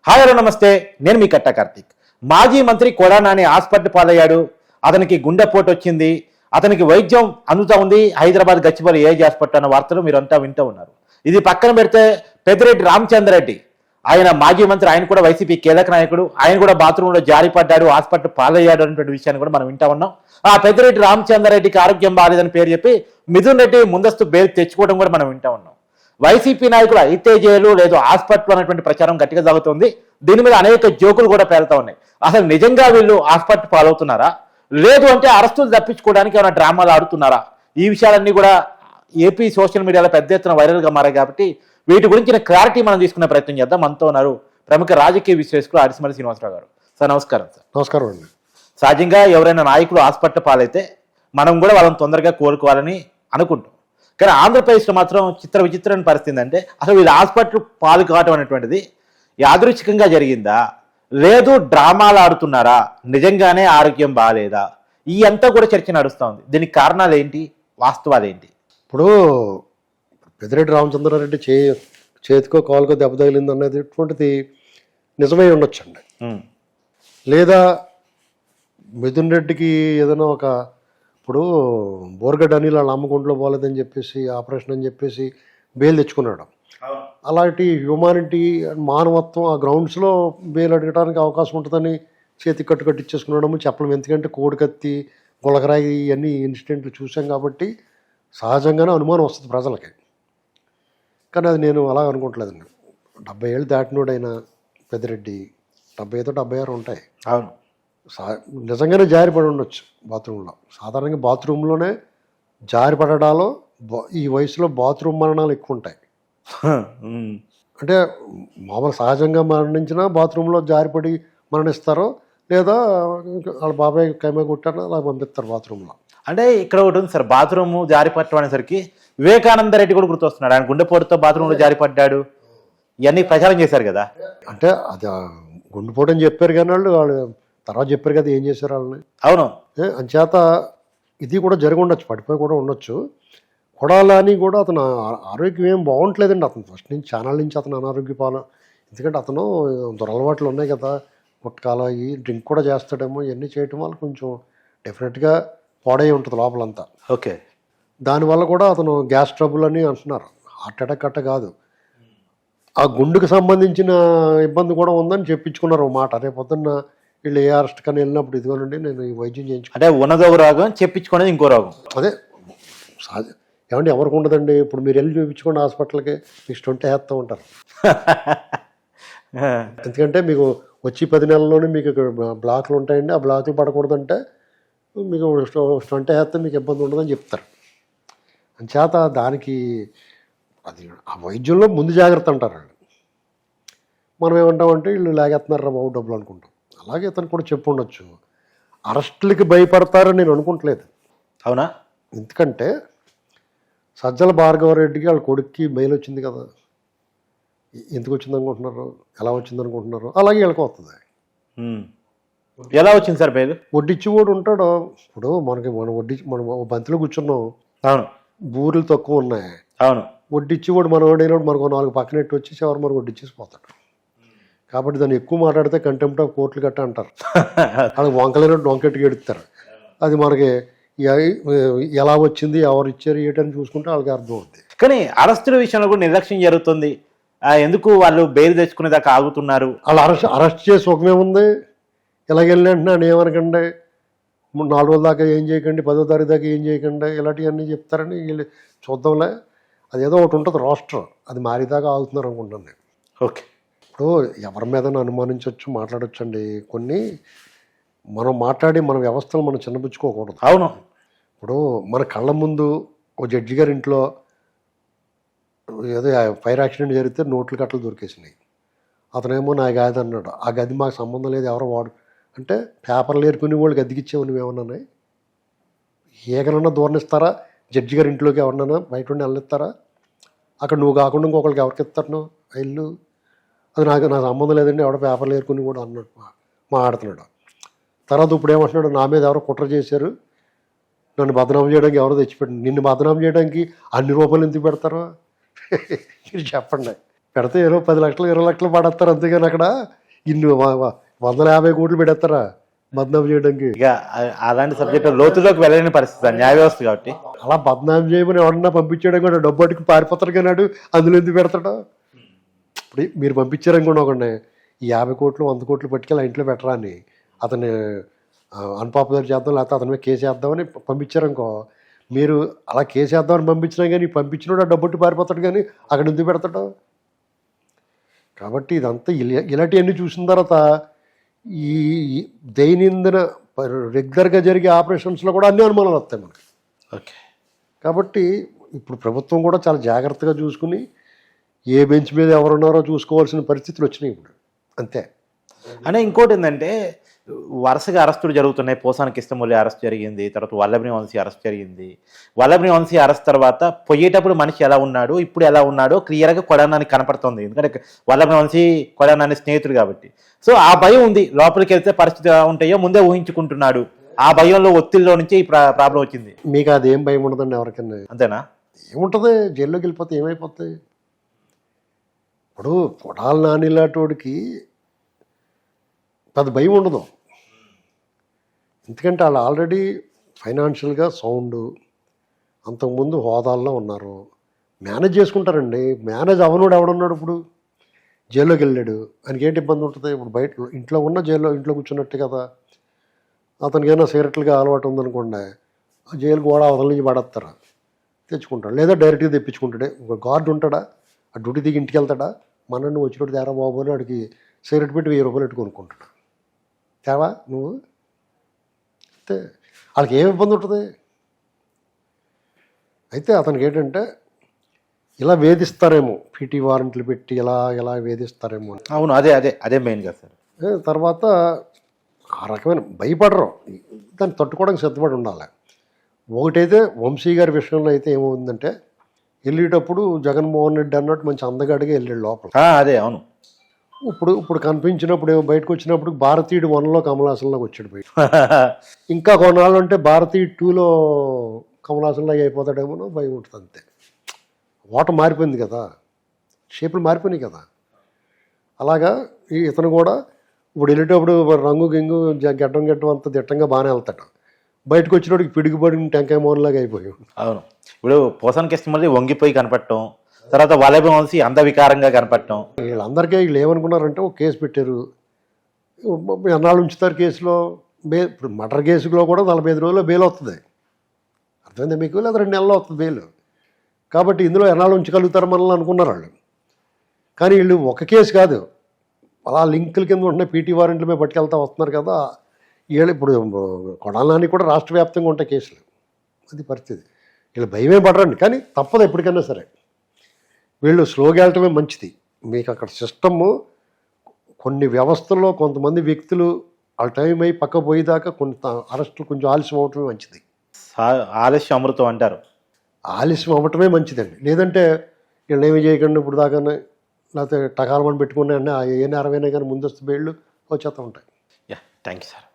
Hi hello నమస్తే, నేను మీ కట్ట కార్తీక్. మాజీ మంత్రి కొడా నాని హాస్పిటల్ పాలయ్యాడు. అతనికి గుండెపోటు వచ్చింది. అతనికి వైద్యం అందుతా ఉంది హైదరాబాద్ గచ్చిబౌలి ఏజ్ హాస్పిటల్ అన్న వార్తలు మీరంతా వింటూ ఉన్నారు. ఇది పక్కన పెడితే పెద్దిరెడ్డి రామచంద్రరెడ్డి, ఆయన మాజీ మంత్రి, ఆయన కూడా వైసీపీ కీలక నాయకుడు. ఆయన కూడా బాత్రూంలో జారిపడ్డాడు, హాస్పిటల్ పాలయ్యాడు అనేటువంటి విషయాన్ని కూడా మనం వింటా ఉన్నాం. ఆ పెద్దిరెడ్డి రామచంద్రరెడ్డికి ఆరోగ్యం బాగాలేదని పేరు చెప్పి మిథున్ రెడ్డి ముందస్తు బెయిల్ తెచ్చుకోవడం కూడా మనం వింటా ఉన్నాం. వైసీపీ నాయకులు అయితే జైలు లేదు హాస్పిటల్ అనేటువంటి ప్రచారం గట్టిగా సాగుతుంది. దీని మీద అనేక జోకులు కూడా పేలుతా ఉన్నాయి. అసలు నిజంగా వీళ్ళు హాస్పిటల్ పాలవుతున్నారా, లేదు అంటే అరెస్టులు తప్పించుకోవడానికి ఏమైనా డ్రామాలు ఆడుతున్నారా? ఈ విషయాలన్నీ కూడా ఏపీ సోషల్ మీడియాలో పెద్ద ఎత్తున వైరల్గా మారాయి. కాబట్టి వీటి గురించిన క్లారిటీ మనం తీసుకునే ప్రయత్నం చేద్దాం. మనతో ఉన్నారు ప్రముఖ రాజకీయ విశ్లేషకులు అరిసిమల్లి శ్రీనివాసరావు గారు. సార్ నమస్కారం. సార్ నమస్కారం అండి. సహజంగా ఎవరైనా నాయకులు హాస్పిటల్ పాలైతే మనం కూడా వాళ్ళని తొందరగా కోలుకోవాలని అనుకుంటాం. కానీ ఆంధ్రప్రదేశ్లో మాత్రం విచిత్రమైన పరిస్థితి అంటే అసలు వీళ్ళు హాస్పిటల్ పాలు కావటం అనేటువంటిది యాదృచ్ఛికంగా జరిగిందా, లేదు డ్రామాలు ఆడుతున్నారా, నిజంగానే ఆరోగ్యం బాగాలేదా? ఈ అంతా కూడా చర్చ నడుస్తూ ఉంది. దీనికి కారణాలు ఏంటి, వాస్తవాలు ఏంటి? ఇప్పుడు పెద్దిరెడ్డి రామచంద్రారెడ్డి చేతికో కాలుకో దెబ్బ తగిలింది అనేటువంటిది నిజమై ఉండొచ్చండి. లేదా మిథున్ రెడ్డికి ఏదైనా ఇప్పుడు బోర్గడ్డ అనిల్ వాళ్ళ అమ్మకుంట్లో పోలేదని చెప్పేసి ఆపరేషన్ అని చెప్పేసి బెయిల్ తెచ్చుకున్నాడు. అలాంటి హ్యూమానిటీ మానవత్వం ఆ గ్రౌండ్స్లో బెయిల్ అడగడానికి అవకాశం ఉంటుందని చేతి కట్టిచ్చేసుకున్నాడము చెప్పలేము. ఎందుకంటే కోడికత్తి గులకరాయి ఇవన్నీ ఇన్సిడెంట్లు చూసాం కాబట్టి సహజంగానే అనుమానం వస్తుంది ప్రజలకి. కానీ అది నేను అలా అనుకోవట్లేదండి. 70 ఏళ్ళు దాటినోడైనా పెద్దిరెడ్డి 75-76 ఉంటాయి. అవును, నిజంగానే జారిపడి ఉండొచ్చు బాత్రూంలో. సాధారణంగా బాత్రూంలోనే జారిపడడాలో ఈ వయసులో బాత్రూమ్ మరణాలు ఎక్కువ ఉంటాయి. అంటే మామూలు సహజంగా మరణించినా బాత్రూంలో జారిపడి మరణిస్తారో, లేదా వాళ్ళ బాబాయ్ కైమే కొట్టారో అలా పంపిస్తారు బాత్రూంలో. అంటే ఇక్కడ ఒకటి ఉంది సార్, బాత్రూమ్ జారిపట్టడం అనేసరికి వివేకానంద రెడ్డి కూడా గుర్తొస్తున్నాడు. ఆయన గుండెపోటుతో బాత్రూంలో జారిపడ్డాడు, ఇవన్నీ ప్రచారం చేశారు కదా. అంటే అది గుండెపోటు అని చెప్పారు కానీ వాళ్ళు తర్వాత చెప్పారు కదా ఏం చేశారు వాళ్ళని. అవును, అంచేత ఇది కూడా జరిగి ఉండొచ్చు, పడిపోయి కూడా ఉండొచ్చు. కొడాలని కూడా అతను ఆరోగ్యం ఏం బాగుంటలేదండి. అతను ఫస్ట్ నుంచి ఛానల్ నుంచి అతను అనారోగ్య పాలు. ఎందుకంటే అతను దురలవాట్లు ఉన్నాయి కదా, గుట్కాలు అవి డ్రింక్ కూడా చేస్తాడేమో. ఇవన్నీ చేయటం వల్ల కొంచెం డెఫినెట్గా పాడై ఉంటుంది లోపలంతా. ఓకే, దానివల్ల కూడా అతను గ్యాస్ ట్రబుల్ అని అంటున్నారు. హార్ట్ అటాక్ అట్ట కాదు, ఆ గుండెకు సంబంధించిన ఇబ్బంది కూడా ఉందని చెప్పించుకున్నారు ఒక మాట. రేపు పొద్దున్న వీళ్ళు ఏ అరెస్ట్ కానీ వెళ్ళినప్పుడు ఇదిగోనండి నేను ఈ వైద్యం చేయించుకో, అంటే ఉన్నదో రోగం చెప్పించుకునేది ఇంకో రోగం. అదే ఏమంటే ఎవరికి ఉండదండి. ఇప్పుడు మీరు వెళ్ళి చూపించుకోండి హాస్పిటల్కి, మీకు స్టంట్ వేస్తూ ఉంటారు. ఎందుకంటే మీకు వచ్చి 10 నెలల్లోనే మీకు బ్లాక్లు ఉంటాయండి, ఆ బ్లాక్లు పడకూడదంటే మీకు స్టంట్ వేస్తే మీకు ఇబ్బంది ఉండదని చెప్తారు. అంచేత దానికి అది ఆ వైద్యంలో ముందు జాగ్రత్త అంటారు. మనం ఏమంటామంటే వీళ్ళు లాగేస్తున్నారా బాబు డబ్బులు అనుకుంటాం. అలాగే అతను కూడా చెప్పు ఉండొచ్చు. అరెస్టులకి భయపడతారని నేను అనుకుంటలేదు. అవునా? ఎందుకంటే సజ్జల భార్గవరెడ్డికి వాళ్ళ కొడుక్కి బెయిల్ వచ్చింది కదా. ఎందుకు వచ్చింది అనుకుంటున్నారు, ఎలా వచ్చింది అనుకుంటున్నారు? అలాగే వీళ్ళకి వస్తుంది. ఎలా వచ్చింది సార్ బెయిల్? వడ్డిచ్చి కూడా ఉంటాడు. ఇప్పుడు మనం బంతిలో కూర్చున్నాం. అవును, బూరెలు తక్కువ ఉన్నాయి. అవును, వడ్డిచ్చి కూడా మనం ఓడైనప్పుడు మనకు 4 పక్కనెట్టి వచ్చి చివరి మనకు వడ్డిచ్చేసి పోతాడు. కాబట్టి దాన్ని ఎక్కువ మాట్లాడితే కంటెంప్ట్ ఆఫ్ కోర్టులు గట్ట అంటారు. వాళ్ళకి వంకలేనట్టు వంకెట్టుకు ఎడుతారు. అది మనకి ఎలా వచ్చింది, ఎవరు ఇచ్చారు ఏటని చూసుకుంటే వాళ్ళకి అర్థం అవుతుంది. కానీ అరెస్టుల విషయంలో కూడా నిర్లక్ష్యం జరుగుతుంది. ఎందుకు వాళ్ళు బెయిల్ తెచ్చుకునేదాకా ఆగుతున్నారు? వాళ్ళు అరెస్ట్ చేసి సుఖమేముంది. ఇలాగెళ్ళినట్టు అని ఏమనకండి, 4 రోజుల దాకా ఏం చేయకండి, 10వ తారీఖు దాకా ఏం చేయకండి, ఇలాంటివన్నీ చెప్తారని వీళ్ళు చూద్దాంలే. అది ఏదో ఒకటి ఉంటుంది రోస్టర్, అది మారేదాకా ఆగుతున్నారు అనుకుంటాను నేను. ఓకే, ఇప్పుడు ఎవరి మీద అనుమానించవచ్చు, మాట్లాడచ్చు అండి. కొన్ని మనం మాట్లాడి మన వ్యవస్థలు మనం చిన్నపుచ్చుకోకూడదు. అవును, ఇప్పుడు మన కళ్ళ ముందు ఓ జడ్జి గారి ఇంట్లో ఏదో ఫైర్ యాక్సిడెంట్ జరిగితే నోట్లు కట్టలు దొరికేసినాయి. అతనేమో నా గది అన్నాడు. ఆ గది మాకు సంబంధం లేదు, ఎవరో వాడు అంటే పేపర్లు ఏరుకుని వాళ్ళు గదికిచ్చేవు నువ్వేమన్నా ఏకనన్నా దూరనిస్తారా? జడ్జి గారి ఇంట్లోకి ఎవరినైనా బయట ఉండి వెళ్ళిస్తారా? అక్కడ నువ్వు కాకుండా ఇంకొకరికి ఎవరికి ఇస్తారు నువ్వు ఇల్లు? అది నాకు సంబంధం లేదండి, ఎవడో పేపర్లు ఏరుకుని కూడా అన్నాడు మాట్లాడుతున్నాడు. తర్వాత ఇప్పుడు ఏమంటున్నాడు, నా మీద ఎవరో కుట్ర చేశారు, నన్ను బదనామం చేయడానికి ఎవరో తెచ్చిపెట్టింది. నిన్ను బదనామం చేయడానికి అన్ని రూపాయలు ఎందుకు పెడతారో మీరు చెప్పండి. పెడితే ఏదో 10 లక్షలు 20 లక్షలు పడేస్తారు, అంతేగాని అక్కడ ఇన్ని 150 కోట్లు పెడతారా బద్నాం చేయడానికి? ఇక అలాంటి సబ్జెక్టు లోతులోకి వెళ్ళలేని పరిస్థితి న్యాయ వ్యవస్థ కాబట్టి. అలా బద్నాం చేయమని ఎవరన్నా పంపించడం కూడా డబ్బు అడిగి పారిపోతారు కన్నాడు, అందులో ఎందుకు పెడతాడు? ఇప్పుడు మీరు పంపించారనుకోండి ఒకడిని, ఈ 50 కోట్లు 100 కోట్లు పట్టుకెళ్ళి ఇంట్లో పెట్టరా అని అతన్ని అన్పాపులర్ చేద్దాం, లేకపోతే అతని మీద కేసు వేద్దామని పంపించారనుకో, మీరు అలా కేసు వేద్దామని పంపించినా కానీ పంపించినోడు ఆ డబ్బు పారిపోతాడు, కానీ అక్కడ ఎందుకు పెడతాడు? కాబట్టి ఇదంతా ఇలాంటివన్నీ చూసిన తర్వాత ఈ దైనందిన రెగ్యులర్గా జరిగే ఆపరేషన్స్లో కూడా అన్ని అనుమానాలు వస్తాయి మనకి. ఓకే. కాబట్టి ఇప్పుడు ప్రభుత్వం కూడా చాలా జాగ్రత్తగా చూసుకుని ఏ బెంచ్ మీద ఎవరున్నారో చూసుకోవాల్సిన పరిస్థితులు వచ్చినాయి ఇప్పుడు, అంతే. అంటే ఇంకోటి ఏంటంటే వరుసగా అరెస్టులు జరుగుతున్నాయి. పోసాని కృష్ణమూర్తి అరెస్ట్ జరిగింది, తర్వాత వల్లభని వంశీ అరెస్ట్ జరిగింది. వల్లభని వంశీ అరెస్ట్ తర్వాత పోయేటప్పుడు మనిషి ఎలా ఉన్నాడు, ఇప్పుడు ఎలా ఉన్నాడో క్లియర్గా కొడానాని కనపడుతుంది. ఎందుకంటే వల్లభని వంశీ కొడానాని స్నేహితుడు కాబట్టి. సో ఆ భయం ఉంది, లోపలికి వెళ్తే పరిస్థితి ఎలా ఉంటాయో ముందే ఊహించుకుంటున్నాడు. ఆ భయంలో ఒత్తిడిలో నుంచి ఈ ప్రాబ్లం వచ్చింది. మీకు అది ఏం భయం ఉండదండి ఎవరికైనా? అంతేనా? ఏముంటుంది, జైల్లోకి వెళ్ళిపోతే ఏమైపోతాయి? ఇప్పుడు కొడాలి నాని లాంటివాడికి పెద్ద భయం ఉండదు, ఎందుకంటే వాళ్ళు ఆల్రెడీ ఫైనాన్షియల్గా సౌండ్, అంతకుముందు హోదాల్లో ఉన్నారు, మేనేజ్ చేసుకుంటారండి. మేనేజ్ అవనోడు ఎవడున్నాడు ఇప్పుడు? జైల్లోకి వెళ్ళాడు, ఆయనకి ఏంటి ఇబ్బంది ఉంటుంది? ఇప్పుడు బయట ఇంట్లో ఉన్న ఇంట్లో కూర్చున్నట్టు కదా. అతనికి ఏమైనా సిగరెట్లుగా అలవాటు ఉందనుకోండి, జైలు కూడా అవతల నుంచి పడేస్తారా, తెచ్చుకుంటాడు. లేదా డైరెక్ట్గా తెప్పించుకుంటాడే. ఒక గార్డు ఉంటాడా, ఆ డ్యూటీ దిగి ఇంటికి వెళ్తాడా, మనల్ని వచ్చినట్టు తేరా బాబు అని వాడికి సిగరెట్ పెట్టి 1000 రూపాయలు పెట్టి కొనుక్కుంటాడు. తేవా నువ్వు? అయితే వాళ్ళకి ఏమి ఇబ్బంది ఉంటుంది? అయితే అతనికి ఏంటంటే ఇలా వేధిస్తారేమో, పీటీ వారెంట్లు పెట్టి ఇలా వేధిస్తారేమో అని. అవును, అదే అదే అదే మెయిన్గా సార్. తర్వాత ఆ రకమైన భయపడరు, దాన్ని తట్టుకోవడానికి సిద్ధపడి ఉండాలి. ఒకటైతే వంశీ గారి విషయంలో అయితే ఏమవుతుందంటే, వెళ్ళేటప్పుడు జగన్మోహన్ రెడ్డి అన్నట్టు మంచి అందగాడిగా వెళ్ళాడు లోపల. అదే అవును. ఇప్పుడు కనిపించినప్పుడు ఏమో బయటకు వచ్చినప్పుడు భారతీయుడు 1లో కమలాసంలోకి వచ్చాడు బయట. ఇంకా కొన్నాళ్ళు అంటే భారతీయుడు 2లో కమలాసంలాగా అయిపోతాడేమో భయం ఉంటుంది, అంతే. ఓట మారిపోయింది కదా, షేపులు మారిపోయినాయి కదా. అలాగా ఇతను కూడా ఇప్పుడు వెళ్ళేటప్పుడు రంగు గింగు గడ్డం అంత దిట్టంగా బాగానే వెళ్తాడు, బయటకు వచ్చినోడికి పిడుగుబడిన టెంకాయ మోహన్లాగా అయిపోయాడు. అవును. ఇప్పుడు పోసాని కృష్ణమూర్తి వంగిపోయి కనపడటం, తర్వాత వల్లభని వంశీ అందవికారంగా కనపడటం. వీళ్ళు ఏమనుకున్నారంటే ఒక కేసు పెట్టారు, ఎన్నాళ్ళు ఉంచుతారు కేసులో. ఇప్పుడు మర్డర్ కేసులో కూడా 45 రోజుల్లో బెయిల్ వస్తుంది, అర్థమైందా మీకు? లేదా 2 నెలల్లో వస్తుంది బెయిల్. కాబట్టి ఇందులో ఎన్నాళ్ళు ఉంచగలుగుతారు మనల్ని అనుకున్నారు వాళ్ళు. కానీ వీళ్ళు ఒక కేసు కాదు, అలా లింకుల కింద ఉంటున్నాయి, పీటీ వారెంట్ల మీద పట్టుకెళ్తా వస్తున్నారు కదా. వీళ్ళు ఇప్పుడు కొడాలి నాని కూడా రాష్ట్ర వ్యాప్తంగా ఉంటాయి కేసులు, అది పరిస్థితి. వీళ్ళు భయమే పడరండి, కానీ తప్పదు ఎప్పటికైనా సరే. వీళ్ళు స్లోగా వెళ్ళటమే మంచిది. మీకు అక్కడ సిస్టము కొన్ని వ్యవస్థల్లో కొంతమంది వ్యక్తులు వాళ్ళ టైం అయి పక్క పోయేదాకా కొన్ని అరెస్టులు కొంచెం ఆలస్యం అవ్వటమే మంచిది. ఆలస్యం అమృతం అంటారు. ఆలస్యం అవ్వటమే మంచిదండి. లేదంటే వీళ్ళు ఏమి చేయకుండా ఇప్పుడు దాకానే, లేకపోతే టకాలమని పెట్టుకున్నా ఏ నేరమైనా కానీ ముందస్తు బెయిళ్ళు వచ్చేస్తూ ఉంటాయి. Thank you sir.